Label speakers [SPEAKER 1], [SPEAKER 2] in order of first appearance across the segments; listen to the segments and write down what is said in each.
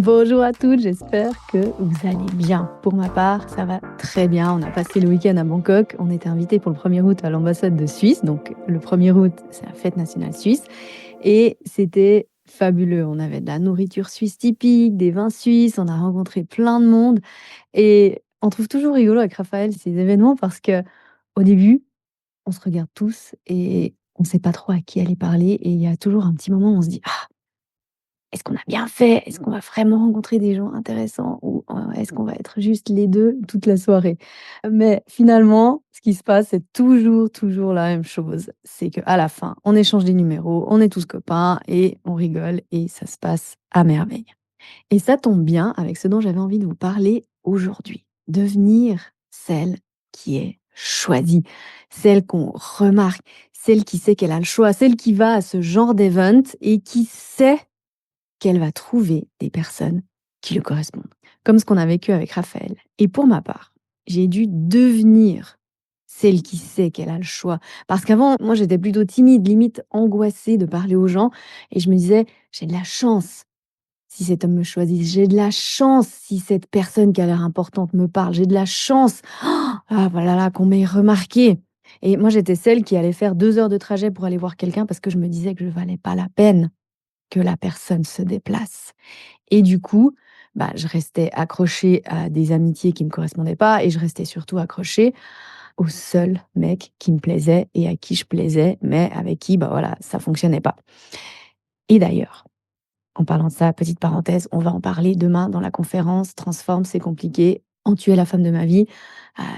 [SPEAKER 1] Bonjour à toutes, j'espère que vous allez bien. Pour ma part, ça va très bien. On a passé le week-end à Bangkok. On était invités pour le 1er août à l'ambassade de Suisse. Donc le 1er août, c'est la fête nationale suisse. Et c'était fabuleux. On avait de la nourriture suisse typique, des vins suisses. On a rencontré plein de monde. Et on trouve toujours rigolo avec Raphaël ces événements parce que au début, on se regarde tous et on ne sait pas trop à qui aller parler. Et il y a toujours un petit moment où on se dit: «Ah, est-ce qu'on a bien fait? Est-ce qu'on va vraiment rencontrer des gens intéressants ou est-ce qu'on va être juste les 2 toute la soirée?» Mais finalement, ce qui se passe, c'est toujours la même chose. C'est qu'à la fin, on échange des numéros, on est tous copains et on rigole et ça se passe à merveille. Et ça tombe bien avec ce dont j'avais envie de vous parler aujourd'hui. Devenir celle qui est choisie, celle qu'on remarque, celle qui sait qu'elle a le choix, celle qui va à ce genre d'event et qui sait qu'elle va trouver des personnes qui lui correspondent, comme ce qu'on a vécu avec Raphaël. Et pour ma part, j'ai dû devenir celle qui sait qu'elle a le choix. Parce qu'avant, moi, j'étais plutôt timide, limite angoissée de parler aux gens. Et je me disais, j'ai de la chance si cet homme me choisit. J'ai de la chance si cette personne qui a l'air importante me parle. J'ai de la chance, ah voilà, là, qu'on m'ait remarqué. Et moi, j'étais celle qui allait faire 2 heures de trajet pour aller voir quelqu'un parce que je me disais que je valais pas la peine que la personne se déplace. Et du coup, bah, je restais accrochée à des amitiés qui ne me correspondaient pas et je restais surtout accrochée au seul mec qui me plaisait et à qui je plaisais, mais avec qui, bah voilà, ça fonctionnait pas. Et d'ailleurs, en parlant de ça, petite parenthèse, on va en parler demain dans la conférence Transforme, c'est compliqué. En tu es la femme de ma vie.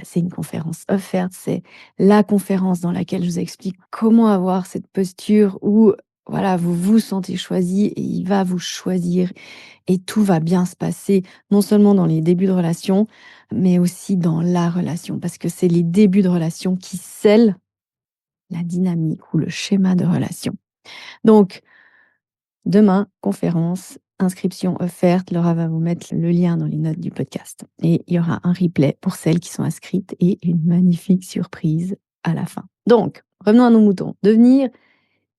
[SPEAKER 1] C'est une conférence offerte. C'est la conférence dans laquelle je vous explique comment avoir cette posture où voilà, vous vous sentez choisi et il va vous choisir et tout va bien se passer, non seulement dans les débuts de relation, mais aussi dans la relation, parce que c'est les débuts de relation qui scellent la dynamique ou le schéma de relation. Donc, demain, conférence, inscription offerte. Laura va vous mettre le lien dans les notes du podcast. Et il y aura un replay pour celles qui sont inscrites et une magnifique surprise à la fin. Donc, revenons à nos moutons. Devenir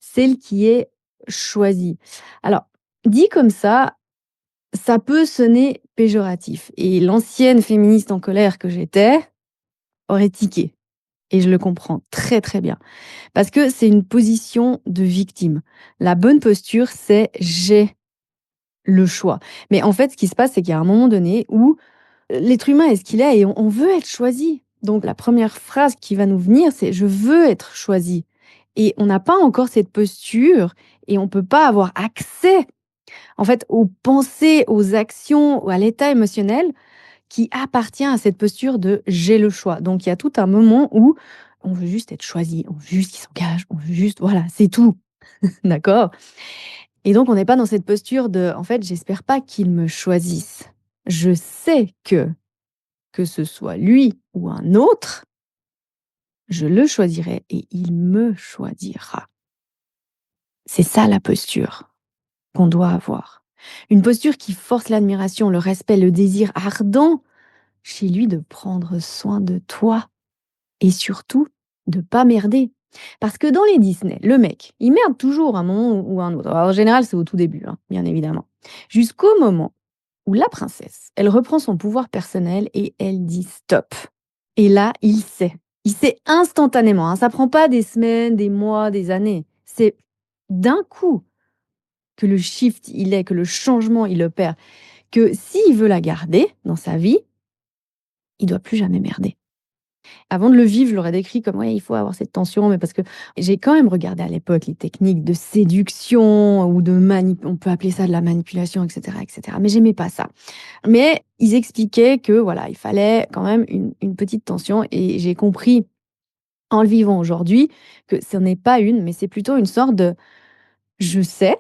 [SPEAKER 1] celle qui est choisie. Alors, dit comme ça peut sonner péjoratif. Et l'ancienne féministe en colère que j'étais aurait tiqué. Et je le comprends très très bien. Parce que c'est une position de victime. La bonne posture, c'est j'ai le choix. Mais en fait, ce qui se passe, c'est qu'il y a un moment donné où l'être humain est ce qu'il est et on veut être choisi. Donc la première phrase qui va nous venir, c'est je veux être choisi. Et on n'a pas encore cette posture et on ne peut pas avoir accès en fait aux pensées, aux actions, à l'état émotionnel qui appartient à cette posture de j'ai le choix. Donc il y a tout un moment où on veut juste être choisi, on veut juste qu'il s'engage, on veut juste, voilà, c'est tout. D'accord. Et donc, on n'est pas dans cette posture de, en fait, j'espère pas qu'il me choisisse. Je sais que ce soit lui ou un autre, je le choisirai et il me choisira. C'est ça la posture qu'on doit avoir. Une posture qui force l'admiration, le respect, le désir ardent chez lui de prendre soin de toi et surtout de pas merder. Parce que dans les Disney, le mec, il merde toujours un moment ou un autre. Alors, en général, c'est au tout début, hein, bien évidemment. Jusqu'au moment où la princesse, elle reprend son pouvoir personnel et elle dit stop. Et là, il sait. Il sait instantanément. Hein. Ça prend pas des semaines, des mois, des années. C'est d'un coup que le shift, il est, que le changement, il opère. Que s'il veut la garder dans sa vie, il doit plus jamais merder. Avant de le vivre, je l'aurais décrit comme ouais, il faut avoir cette tension, mais parce que j'ai quand même regardé à l'époque les techniques de séduction ou de on peut appeler ça de la manipulation, etc., etc. Mais j'aimais pas ça. Mais ils expliquaient que voilà, il fallait quand même une petite tension, et j'ai compris en le vivant aujourd'hui que ce n'est pas mais c'est plutôt une sorte de je sais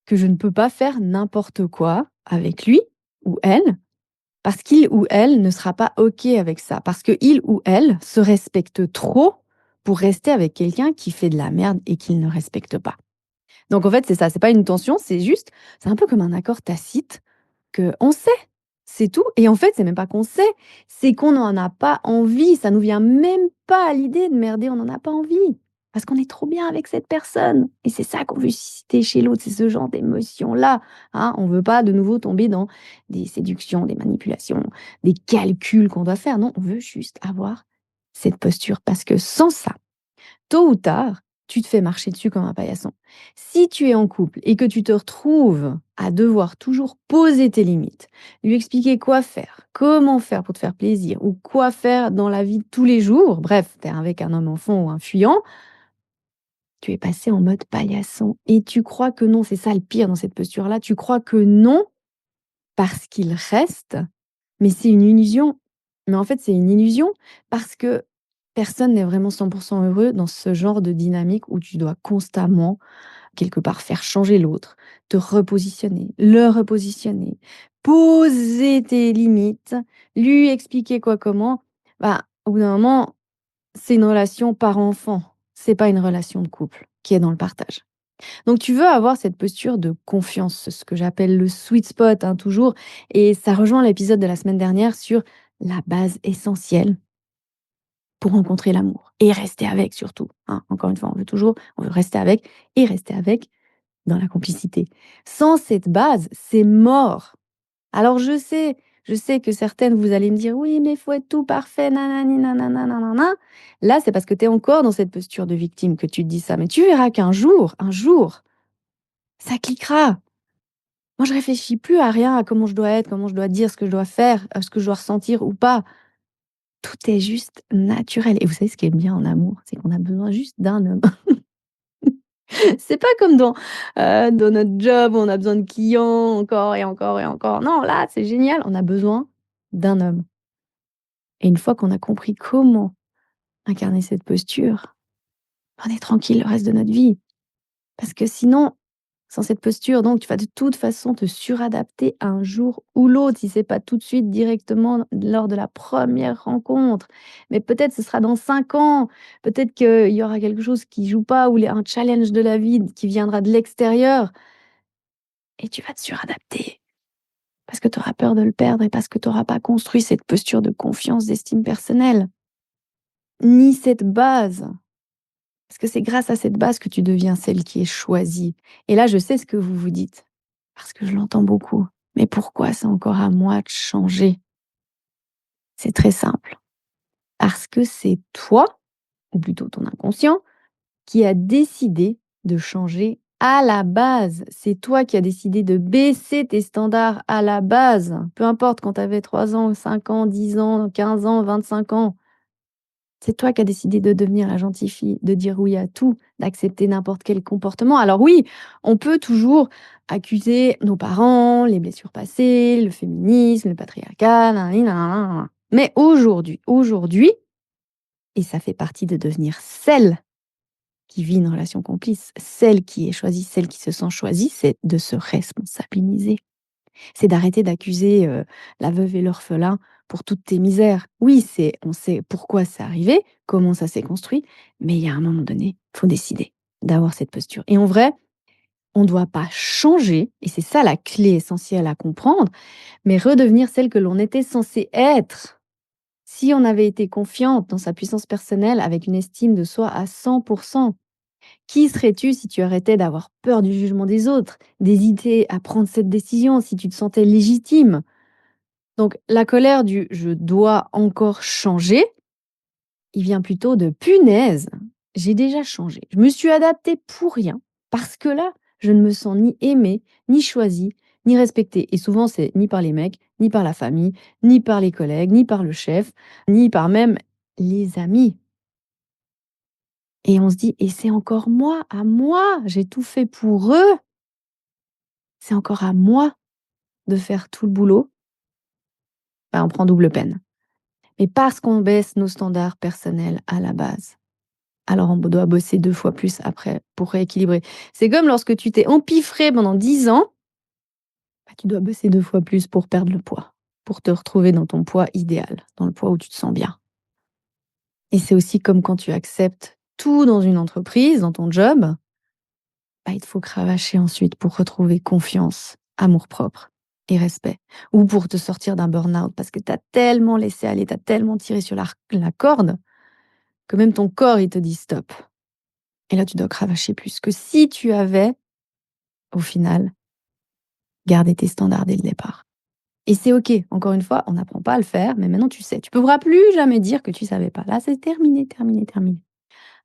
[SPEAKER 1] que je ne peux pas faire n'importe quoi avec lui ou elle parce qu'il ou elle ne sera pas OK avec ça. Parce qu'il ou elle se respecte trop pour rester avec quelqu'un qui fait de la merde et qu'il ne respecte pas. Donc en fait, c'est ça, c'est pas une tension, c'est juste, c'est un peu comme un accord tacite qu'on sait, c'est tout. Et en fait, c'est même pas qu'on sait, c'est qu'on n'en a pas envie. Ça nous vient même pas à l'idée de merder, on n'en a pas envie. parce qu'on est trop bien avec cette personne et c'est ça qu'on veut susciter chez l'autre, c'est ce genre d'émotion-là, hein. On veut pas de nouveau tomber dans des séductions, des manipulations, des calculs qu'on doit faire. Non, on veut juste avoir cette posture parce que sans ça, tôt ou tard, tu te fais marcher dessus comme un paillasson. Si tu es en couple et que tu te retrouves à devoir toujours poser tes limites, lui expliquer quoi faire, comment faire pour te faire plaisir ou quoi faire dans la vie de tous les jours, bref, tu es avec un homme enfant ou un fuyant, tu es passé en mode paillasson et tu crois que non, c'est ça le pire dans cette posture-là, tu crois que non parce qu'il reste, mais c'est une illusion. Mais en fait, c'est une illusion parce que personne n'est vraiment 100% heureux dans ce genre de dynamique où tu dois constamment, quelque part, faire changer l'autre, te repositionner, le repositionner, poser tes limites, lui expliquer quoi, comment. Bah, au bout d'un moment, c'est une relation parent-enfant. C'est pas une relation de couple qui est dans le partage. Donc tu veux avoir cette posture de confiance, ce que j'appelle le sweet spot, hein, toujours, et ça rejoint l'épisode de la semaine dernière sur la base essentielle pour rencontrer l'amour et rester avec surtout, hein. Encore une fois, on veut rester avec et rester avec dans la complicité. Sans cette base, c'est mort. Alors je sais que certaines, vous allez me dire: «Oui, mais il faut être tout parfait, nanani nanana nanana». Là, c'est parce que tu es encore dans cette posture de victime que tu te dis ça, mais tu verras qu'un jour, un jour, ça cliquera. Moi, je réfléchis plus à rien, à comment je dois être, comment je dois dire, ce que je dois faire, ce que je dois ressentir ou pas. Tout est juste naturel et vous savez ce qui est bien en amour? C'est qu'on a besoin juste d'un homme. C'est pas comme dans notre job où on a besoin de clients encore et encore et encore. Non, là, c'est génial, on a besoin d'un homme et une fois qu'on a compris comment incarner cette posture, on est tranquille le reste de notre vie. Parce que sinon, sans cette posture, donc tu vas de toute façon te suradapter un jour ou l'autre, si c'est pas tout de suite directement lors de la première rencontre. Mais peut-être ce sera dans 5 ans, peut-être qu'il y aura quelque chose qui joue pas ou un challenge de la vie qui viendra de l'extérieur et tu vas te suradapter parce que tu auras peur de le perdre et parce que tu auras pas construit cette posture de confiance, d'estime personnelle, ni cette base. Parce que c'est grâce à cette base que tu deviens celle qui est choisie. Et là, je sais ce que vous vous dites, parce que je l'entends beaucoup. Mais pourquoi c'est encore à moi de changer? C'est très simple. Parce que c'est toi, ou plutôt ton inconscient, qui a décidé de changer à la base. C'est toi qui as décidé de baisser tes standards à la base. Peu importe quand tu avais 3 ans, 5 ans, 10 ans, 15 ans, 25 ans. C'est toi qui as décidé de devenir la gentille fille, de dire oui à tout, d'accepter n'importe quel comportement. Alors oui, on peut toujours accuser nos parents, les blessures passées, le féminisme, le patriarcat, nanani, nanana. Mais aujourd'hui, et ça fait partie de devenir celle qui vit une relation complice, celle qui est choisie, celle qui se sent choisie, c'est de se responsabiliser. C'est d'arrêter d'accuser, la veuve et l'orphelin pour toutes tes misères. Oui, on sait pourquoi c'est arrivé, comment ça s'est construit, mais il y a un moment donné, il faut décider d'avoir cette posture et en vrai, on ne doit pas changer et c'est ça la clé essentielle à comprendre, mais redevenir celle que l'on était censé être. Si on avait été confiante dans sa puissance personnelle avec une estime de soi à 100, qui serais-tu si tu arrêtais d'avoir peur du jugement des autres, d'hésiter à prendre cette décision, si tu te sentais légitime? Donc la colère du «je dois encore changer», il vient plutôt de «punaise, j'ai déjà changé. Je me suis adaptée pour rien, parce que là, je ne me sens ni aimée, ni choisie, ni respectée» et souvent c'est ni par les mecs, ni par la famille, ni par les collègues, ni par le chef, ni par même les amis et on se dit: «Et c'est encore moi, à moi, j'ai tout fait pour eux, c'est encore à moi de faire tout le boulot». Bah, on prend double peine. Mais parce qu'on baisse nos standards personnels à la base, alors on doit bosser 2 fois plus après pour rééquilibrer. C'est comme lorsque tu t'es empiffré pendant 10 ans, bah, tu dois bosser 2 fois plus pour perdre le poids, pour te retrouver dans ton poids idéal, dans le poids où tu te sens bien. Et c'est aussi comme quand tu acceptes tout dans une entreprise, dans ton job, bah, il te faut cravacher ensuite pour retrouver confiance, amour-propre et respect. Ou pour te sortir d'un burn-out parce que tu as tellement laissé aller, tu as tellement tiré sur la corde que même ton corps, il te dit: «Stop». Et là, tu dois cravacher plus que si tu avais, au final, gardé tes standards dès le départ. Et c'est OK. Encore une fois, on n'apprend pas à le faire, mais maintenant tu sais. Tu pourras plus jamais dire que tu savais pas. Là, c'est terminé, terminé, terminé.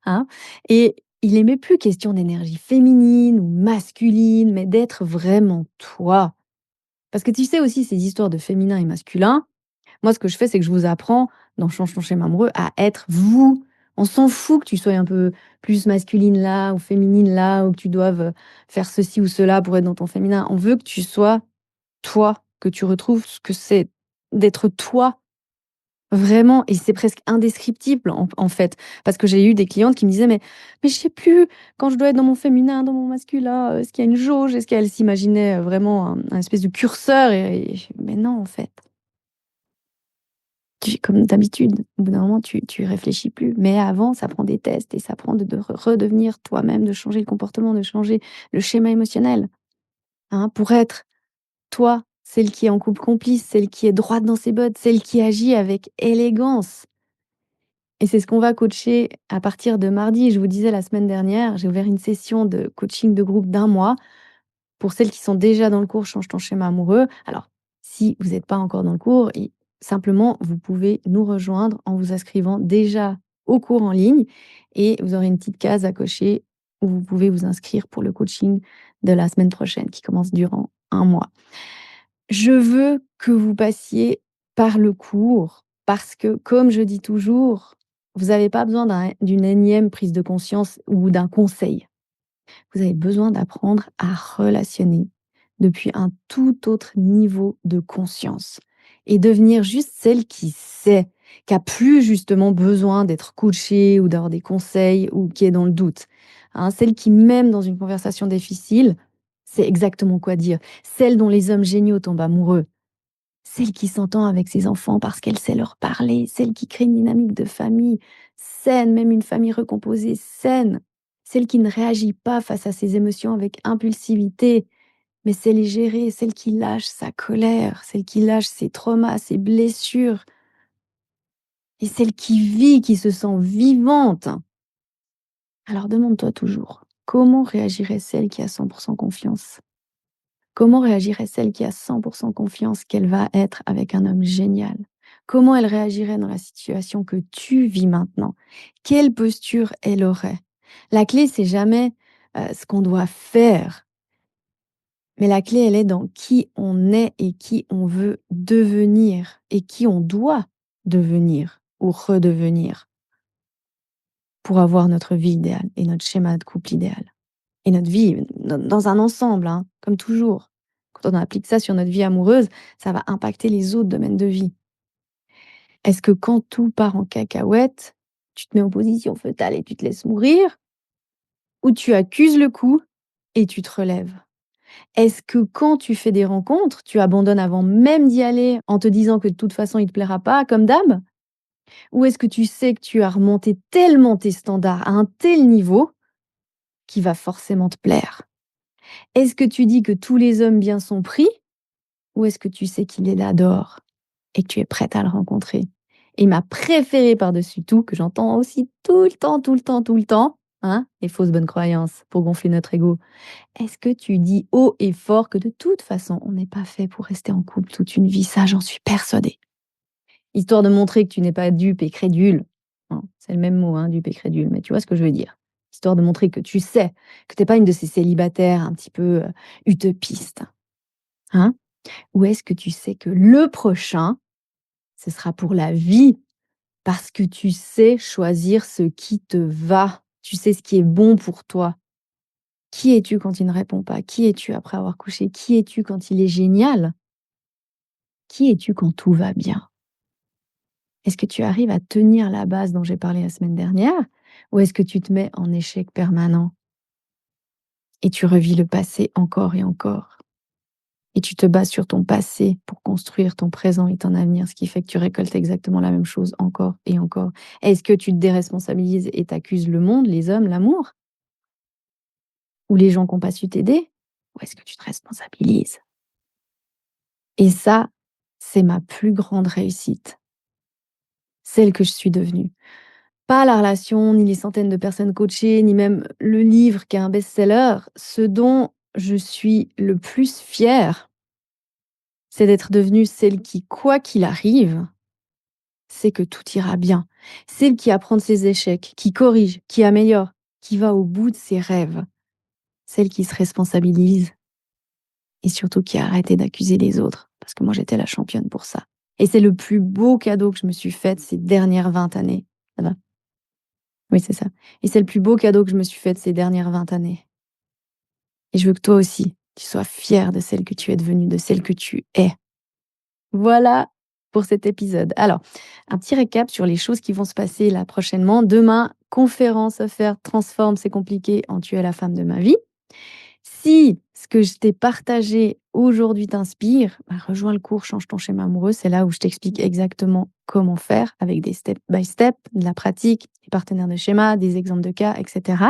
[SPEAKER 1] Hein? Et il est même plus question d'énergie féminine ou masculine, mais d'être vraiment toi. Parce que tu sais aussi ces histoires de féminin et masculin, moi ce que je fais, c'est que je vous apprends dans Change ton schéma amoureux à être vous. On s'en fout que tu sois un peu plus masculine là ou féminine là ou que tu doives faire ceci ou cela pour être dans ton féminin. On veut que tu sois toi, que tu retrouves ce que c'est d'être toi. Vraiment, et c'est presque indescriptible en fait. Parce que j'ai eu des clientes qui me disaient: «Mais je sais plus quand je dois être dans mon féminin, dans mon masculin, est-ce qu'il y a une jauge?» Est-ce qu'elles s'imaginaient, vraiment un espèce de curseur mais non en fait. Tu comme d'habitude, au bout d'un moment tu y réfléchis plus. Mais avant, ça prend des tests et ça prend de redevenir toi-même, de changer le comportement, de changer le schéma émotionnel, hein, pour être toi, celle qui est en couple complice, celle qui est droite dans ses bottes, celle qui agit avec élégance. Et c'est ce qu'on va coacher à partir de mardi. Je vous disais la semaine dernière, j'ai ouvert une session de coaching de groupe d'un mois pour celles qui sont déjà dans le cours Change ton schéma amoureux. Alors, si vous n'êtes pas encore dans le cours, simplement, vous pouvez nous rejoindre en vous inscrivant déjà au cours en ligne et vous aurez une petite case à cocher où vous pouvez vous inscrire pour le coaching de la semaine prochaine qui commence durant un mois. Je veux que vous passiez par le cours parce que, comme je dis toujours, vous n'avez pas besoin d'une énième prise de conscience ou d'un conseil. Vous avez besoin d'apprendre à relationner depuis un tout autre niveau de conscience et devenir juste celle qui sait, qui a plus justement besoin d'être coachée ou d'avoir des conseils ou qui est dans le doute. Hein, celle qui, même dans une conversation difficile, sait exactement quoi dire. Celle dont les hommes géniaux tombent amoureux. Celle qui s'entend avec ses enfants parce qu'elle sait leur parler, celle qui crée une dynamique de famille saine, même une famille recomposée saine, celle qui ne réagit pas face à ses émotions avec impulsivité, mais sait les gérer, celle qui lâche sa colère, celle qui lâche ses traumas, ses blessures, et celle qui vit, qui se sent vivante. Alors demande-toi toujours, comment réagirait celle qui a 100% confiance? Comment réagirait celle qui a 100% confiance qu'elle va être avec un homme génial? Comment elle réagirait dans la situation que tu vis maintenant? Quelle posture elle aurait? La clé, c'est jamais, ce qu'on doit faire, mais la clé, elle est dans qui on est et qui on veut devenir et qui on doit devenir ou redevenir pour avoir notre vie idéale et notre schéma de couple idéal. Et notre vie, dans un ensemble, hein, comme toujours. Quand on applique ça sur notre vie amoureuse, ça va impacter les autres domaines de vie. Est-ce que quand tout part en cacahuète, tu te mets en position fœtale et tu te laisses mourir? Ou tu accuses le coup et tu te relèves? Est-ce que quand tu fais des rencontres, tu abandonnes avant même d'y aller en te disant que de toute façon il te plaira pas comme d'hab? Ou est-ce que tu sais que tu as remonté tellement tes standards à un tel niveau qu'il va forcément te plaire? Est-ce que tu dis que tous les hommes bien sont pris? Ou est-ce que tu sais qu'il est là dehors et que tu es prête à le rencontrer? Et ma préférée par-dessus tout, que j'entends aussi tout le temps, tout le temps, tout le temps, hein, les fausses bonnes croyances pour gonfler notre ego. Est-ce que tu dis haut et fort que de toute façon, on n'est pas fait pour rester en couple toute une vie? Ça, j'en suis persuadée. Histoire de montrer que tu n'es pas dupe et crédule. Hein, c'est le même mot, hein, dupe et crédule, mais tu vois ce que je veux dire. Histoire de montrer que tu sais que tu n'es pas une de ces célibataires un petit peu utopistes. Hein? Ou est-ce que tu sais que le prochain, ce sera pour la vie parce que tu sais choisir ce qui te va. Tu sais ce qui est bon pour toi. Qui es-tu quand il ne répond pas? Qui es-tu après avoir couché? Qui es-tu quand il est génial? Qui es-tu quand tout va bien? Est-ce que tu arrives à tenir la base dont j'ai parlé la semaine dernière? Ou est-ce que tu te mets en échec permanent et tu revis le passé encore et encore? Et tu te bases sur ton passé pour construire ton présent et ton avenir, ce qui fait que tu récoltes exactement la même chose encore et encore. Est-ce que tu te déresponsabilises et t'accuses le monde, les hommes, l'amour? Ou les gens qui ont pas su t'aider? Ou est-ce que tu te responsabilises? Et ça, c'est ma plus grande réussite, celle que je suis devenue. pas la relation, ni les centaines de personnes coachées, ni même le livre qui est un best-seller. Ce dont je suis le plus fière, c'est d'être devenue celle qui, quoi qu'il arrive, sait que tout ira bien. Celle qui apprend de ses échecs, qui corrige, qui améliore, qui va au bout de ses rêves. Celle qui se responsabilise et surtout qui a arrêté d'accuser les autres. Parce que moi, j'étais la championne pour ça. Et c'est le plus beau cadeau que je me suis fait ces dernières 20 années. Ça va? Oui, c'est ça. Et c'est le plus beau cadeau que je me suis fait ces dernières 20 années. Et je veux que toi aussi, tu sois fière de celle que tu es devenue, de celle que tu es. Voilà pour cet épisode. Alors, un petit récap sur les choses qui vont se passer là prochainement. Demain, conférence à faire, transforme, c'est compliqué, en tu es la femme de ma vie. Si ce que je t'ai partagé aujourd'hui t'inspire, rejoins le cours Change ton schéma amoureux. C'est là où je t'explique exactement comment faire avec des step by step, de la pratique, des partenaires de schéma, des exemples de cas, etc.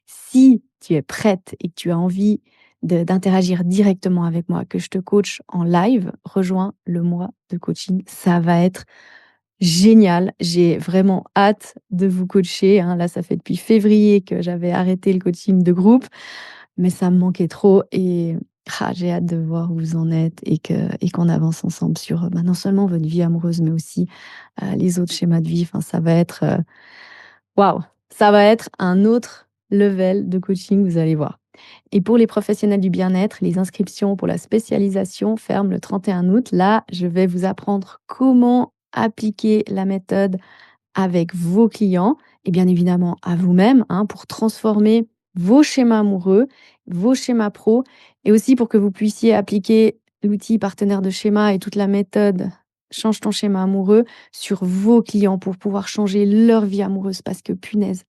[SPEAKER 1] Si tu es prête et que tu as envie d'interagir directement avec moi, que je te coach en live, rejoins le mois de coaching. Ça va être génial. J'ai vraiment hâte de vous coacher. Là, ça fait depuis février que j'avais arrêté le coaching de groupe, mais ça me manquait trop et j'ai hâte de voir où vous en êtes et qu'on avance ensemble sur non seulement votre vie amoureuse, mais aussi les autres schémas de vie. Enfin, ça va être waouh, ça va être un autre level de coaching, vous allez voir. Et pour les professionnels du bien-être, les inscriptions pour la spécialisation ferment le 31 août. Là, je vais vous apprendre comment appliquer la méthode avec vos clients et bien évidemment à vous-même pour transformer vos schémas amoureux, vos schémas pro et aussi pour que vous puissiez appliquer l'outil partenaire de schéma et toute la méthode Change ton schéma amoureux sur vos clients pour pouvoir changer leur vie amoureuse parce que punaise,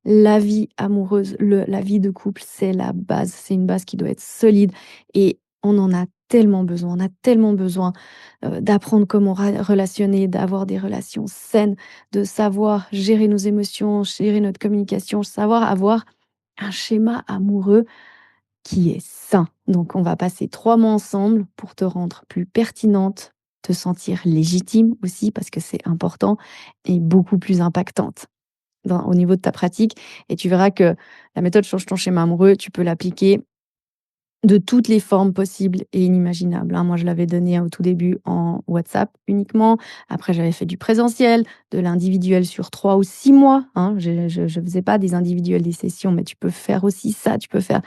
[SPEAKER 1] la vie amoureuse, la vie de couple, c'est la base. C'est une base qui doit être solide et on en a tellement besoin. On a tellement besoin d'apprendre comment relationner, d'avoir des relations saines, de savoir gérer nos émotions, gérer notre communication, savoir avoir un schéma amoureux qui est sain. Donc, on va passer 3 mois ensemble pour te rendre plus pertinente, te sentir légitime aussi, parce que c'est important, et beaucoup plus impactante au niveau de ta pratique. Et tu verras que la méthode Change ton schéma amoureux, tu peux l'appliquer de toutes les formes possibles et inimaginables. Moi, je l'avais donné au tout début en WhatsApp uniquement. Après, j'avais fait du présentiel, de l'individuel sur 3 ou 6 mois. Je ne faisais pas des individuels, des sessions, mais tu peux faire aussi ça. Tu peux faire.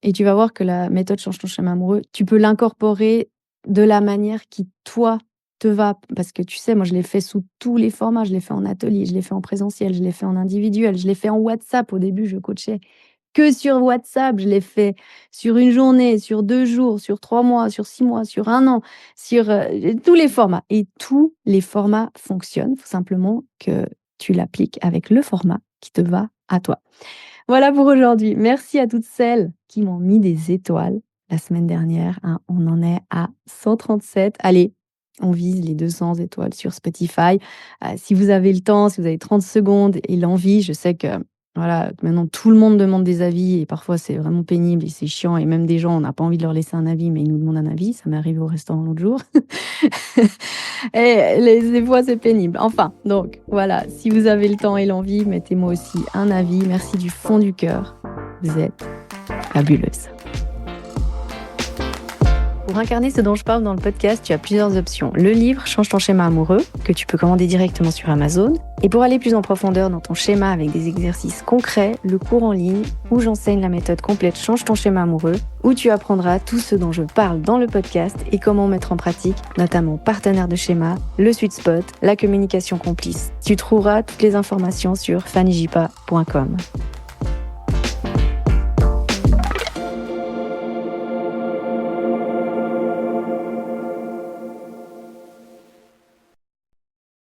[SPEAKER 1] Et tu vas voir que la méthode Change ton schéma amoureux, tu peux l'incorporer de la manière qui, toi, te va. Parce que tu sais, moi, je l'ai fait sous tous les formats. Je l'ai fait en atelier, je l'ai fait en présentiel, je l'ai fait en individuel, je l'ai fait en WhatsApp. Au début, je coachais que sur WhatsApp. Je l'ai fait sur une journée, sur 2 jours, sur 3 mois, sur 6 mois, sur 1 an, sur tous les formats. Et tous les formats fonctionnent. Il faut simplement que tu l'appliques avec le format qui te va à toi. Voilà pour aujourd'hui. Merci à toutes celles qui m'ont mis des étoiles la semaine dernière. On en est à 137. Allez, on vise les 200 étoiles sur Spotify. Si vous avez le temps, si vous avez 30 secondes et l'envie, je sais que voilà, maintenant tout le monde demande des avis et parfois c'est vraiment pénible et c'est chiant et même des gens, on n'a pas envie de leur laisser un avis, mais ils nous demandent un avis. Ça m'est arrivé au restaurant l'autre jour. Et des fois, c'est pénible. Enfin, donc voilà, si vous avez le temps et l'envie, mettez-moi aussi un avis. Merci du fond du cœur. Vous êtes fabuleuse. Pour incarner ce dont je parle dans le podcast, tu as plusieurs options. Le livre Change ton schéma amoureux, que tu peux commander directement sur Amazon. Et pour aller plus en profondeur dans ton schéma avec des exercices concrets, le cours en ligne où j'enseigne la méthode complète Change ton schéma amoureux, où tu apprendras tout ce dont je parle dans le podcast et comment mettre en pratique, notamment partenaire de schéma, le sweet spot, la communication complice. Tu trouveras toutes les informations sur fannyjipa.com.